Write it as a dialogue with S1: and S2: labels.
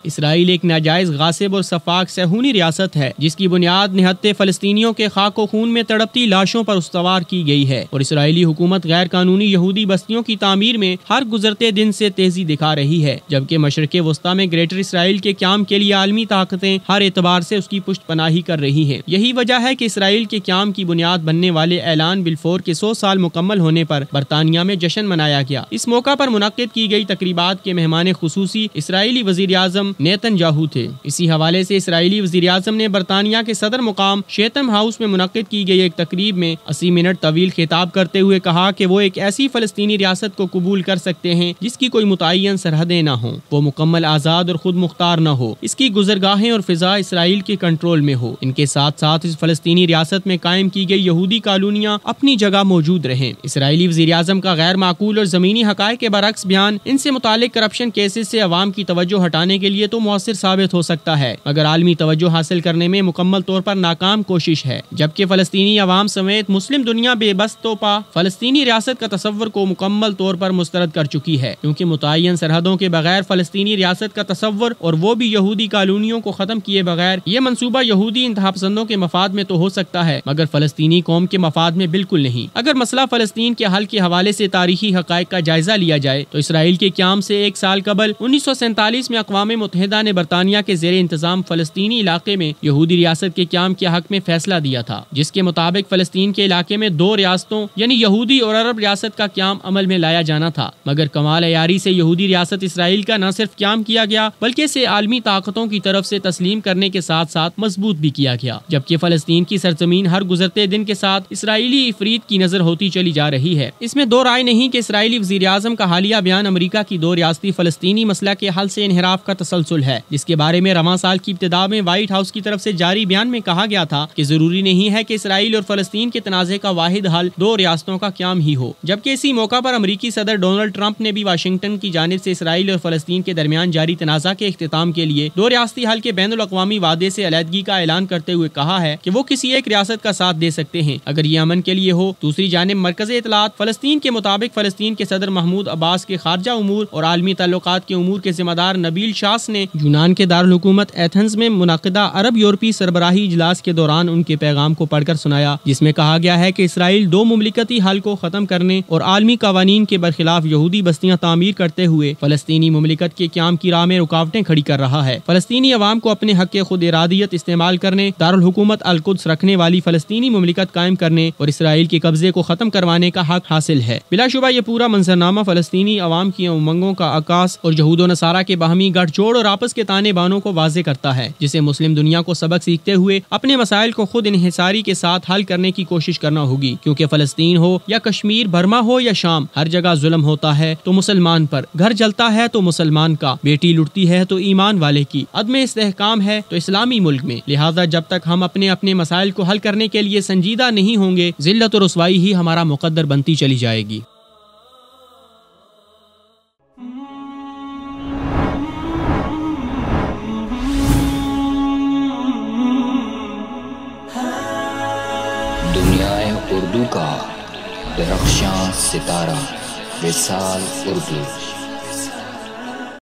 S1: اسرائیل ایک ناجائز غاصب اور سفاک صہیونی ریاست ہے جس کی بنیاد نہتے فلسطینیوں کے خاک و خون میں تڑپتی لاشوں پر استوار کی گئی ہے، اور اسرائیلی حکومت غیر قانونی یہودی بستیوں کی تعمیر میں ہر گزرتے دن سے تیزی دکھا رہی ہے، جبکہ مشرق وسطی میں گریٹر اسرائیل کے قیام کے لیے عالمی طاقتیں ہر اعتبار سے اس کی پشت پناہی کر رہی ہیں۔ یہی وجہ ہے کہ اسرائیل کے قیام کی بنیاد بننے والے اعلان بلفور کے 100 سال مکمل ہونے پر برطانیہ میں جشن منایا گیا۔ اس موقع پر منعقد کی گئی تقریبات کے مہمان خصوصی اسرائیلی وزیر اعظم نیتن یاہو تھے۔ اسی حوالے سے اسرائیلی وزیر اعظم نے برطانیہ کے صدر مقام شیتم ہاؤس میں منعقد کی گئی ایک تقریب میں 80 منٹ طویل خطاب کرتے ہوئے کہا کہ وہ ایک ایسی فلسطینی ریاست کو قبول کر سکتے ہیں جس کی کوئی متعین سرحدیں نہ ہوں، وہ مکمل آزاد اور خود مختار نہ ہو، اس کی گزرگاہیں اور فضا اسرائیل کے کنٹرول میں ہو۔ ان کے ساتھ ساتھ اس فلسطینی ریاست میں قائم کی گئی یہودی کالونیاں اپنی جگہ موجود رہیں۔ اسرائیلی وزیر اعظم کا غیر معقول اور زمینی حقائق کے برعکس بیان ان سے متعلق کرپشن کیسز سے عوام کی توجہ ہٹانے کے لیے تو مؤثر ثابت ہو سکتا ہے، مگر عالمی توجہ حاصل کرنے میں مکمل طور پر ناکام کوشش ہے، جبکہ فلسطینی عوام سمیت مسلم دنیا بے بس تو پا فلسطینی ریاست کا تصور کو مکمل طور پر مسترد کر چکی ہے، کیونکہ متعین سرحدوں کے بغیر فلسطینی ریاست کا تصور، اور وہ بھی یہودی کالونیوں کو ختم کیے بغیر، یہ منصوبہ یہودی انتہا پسندوں کے مفاد میں تو ہو سکتا ہے مگر فلسطینی قوم کے مفاد میں بالکل نہیں۔ اگر مسئلہ فلسطین کے حل کے حوالے سے تاریخی حقائق کا جائزہ لیا جائے تو اسرائیل کے قیام سے 1 سال قبل 1947 میں اقوام متحدہ نے برطانیہ کے زیر انتظام فلسطینی علاقے میں یہودی ریاست کے قیام کے حق میں فیصلہ دیا تھا، جس کے مطابق فلسطین کے علاقے میں 2 ریاستوں یعنی یہودی اور عرب ریاست کا قیام عمل میں لایا جانا تھا، مگر کمال عیاری سے یہودی ریاست اسرائیل کا نہ صرف قیام کیا گیا بلکہ اسے عالمی طاقتوں کی طرف سے تسلیم کرنے کے ساتھ ساتھ مضبوط بھی کیا گیا، جبکہ فلسطین کی سرزمین ہر گزرتے دن کے ساتھ اسرائیلی افریط کی نظر ہوتی چلی جا رہی ہے۔ اس میں دو رائے نہیں کہ اسرائیلی وزیر اعظم کا حالیہ بیان امریکہ کی 2 ریاستی فلسطینی مسئلہ کے حل سے انحراف کا تسلسل ہے، جس کے بارے میں رواں سال کی ابتدا میں وائٹ ہاؤس کی طرف سے جاری بیان میں کہا گیا تھا کہ ضروری نہیں ہے کہ اسرائیل اور فلسطین کے تنازع کا واحد حل 2 ریاستوں کا قیام ہی ہو، جبکہ اسی موقع پر امریکی صدر ڈونلڈ ٹرمپ نے بھی واشنگٹن کی جانب سے اسرائیل اور فلسطین کے درمیان جاری تنازع کے اختتام کے لیے 2 ریاستی حل کے بین الاقوامی وعدے سے علیحدگی کا اعلان کرتے ہوئے کہا ہے کہ وہ کسی ایک ریاست کا ساتھ دے سکتے ہیں اگر یہ امن کے لیے ہو۔ دوسری جانب مرکزی اطلاعات فلسطین کے مطابق فلسطین کے صدر محمود عباس کے خارجہ امور اور عالمی تعلقات کے امور کے ذمہ دار نبیل شاس نے یونان کے دارالحکومت ایتھنز میں منعقدہ عرب یورپی سربراہی اجلاس کے دوران ان کے پیغام کو پڑھ کر سنایا، جس میں کہا گیا ہے کہ اسرائیل 2 مملکتی حل کو ختم کرنے اور عالمی قوانین کے برخلاف یہودی بستیاں تعمیر کرتے ہوئے فلسطینی مملکت کے قیام کی راہ میں رکاوٹیں کھڑی کر رہا ہے۔ فلسطینی عوام کو اپنے حق خود ارادیت استعمال کرنے، دارالحکومت القدس رکھنے والی فلسطینی مملکت قائم کرنے اور اسرائیل کے قبضے کو ختم کروانے کا حق حاصل ہے۔ بلا شبہ یہ پورا منظرنامہ فلسطینی عوام کی امنگوں کا عکاس اور یہود و نصارہ کے باہمی گٹھ جوڑ اور آپس کے تانے بانوں کو واضح کرتا ہے، جسے مسلم دنیا کو سبق سیکھتے ہوئے اپنے مسائل کو خود انحصاری کے ساتھ حل کرنے کی کوشش کرنا ہوگی، کیونکہ فلسطین ہو یا کشمیر، برما ہو یا شام، ہر جگہ ظلم ہوتا ہے تو مسلمان پر، گھر جلتا ہے تو مسلمان کا، بیٹی لٹتی ہے تو ایمان والے کی، عدم استحکام ہے تو اسلامی ملک میں۔ لہذا جب تک ہم اپنے مسائل کو حل کرنے کے لیے سنجیدہ نہیں ہوں گے، ذلت اور رسوائی ہی ہمارا مقدر بنتی چلی جائے گی۔
S2: دنیائے اردو کا درخشاں ستارہ وصال اردو۔